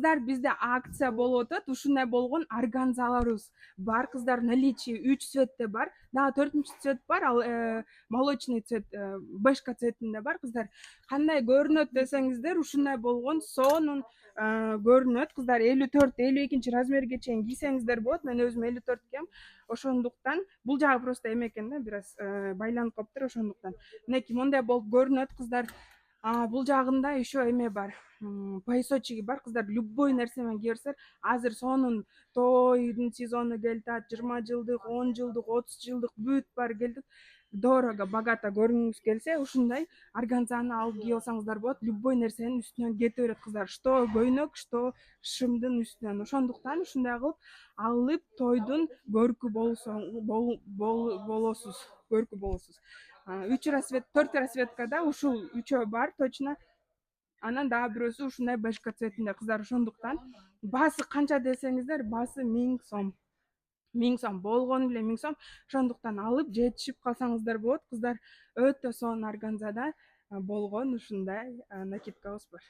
Кыздар, бизде акция болуп атат. Ушундай болгон органзаларыбыз бар. Кыздар, наличие 3 цветте бар. Дагы 4-нчү цвет бар. Ал молочный цвет, бешка цветинде бар. Кыздар, кандай көрүнөт десеңиздер, ушундай болгон сонун көрүнөт. Кыздар, 54-52 размерге чейин кийсеңиздер болот. Мен өзүм 54 кийем. Ошондуктан бул жагы просто эме экен да, бир аз байланып калыптыр ошондуктан. Мынакей мындай болуп көрүнөт кыздар. Бул жагында еще эме бар. Поясочки бар. Кыздар, любой нерсе менен кие берсеңер, азыр сонун тойдун сезону келатат. 20 жылдык, 10 жылдык, 30 жылдык бүт бар келди. Дорого, богато көрүнгүңүз келсе, ушундай органзаны алып кие алсаңыздар болот. Любой нерсенин үстүнөн кете берет кыздар. Что көйнөк, что шымдын үстүнөн. Ошондуктан ушундай кылып алып тойдун көркү болосуз. Көркү болосуз. 3 рассвет, 4 рассветкада ушул үчөө бар точно. Анан дагы бирөөсү ушундай бешка цветинде кыздар. Ошондуктан баасы канча десеңиздер, баасы 1000 сом. 1000 сом, болгону эле 1000 сом. Ошондуктан алып жетишип калсаңыздар болот кыздар. Өтө сонун органзада болгон ушундай накидкабыз бар.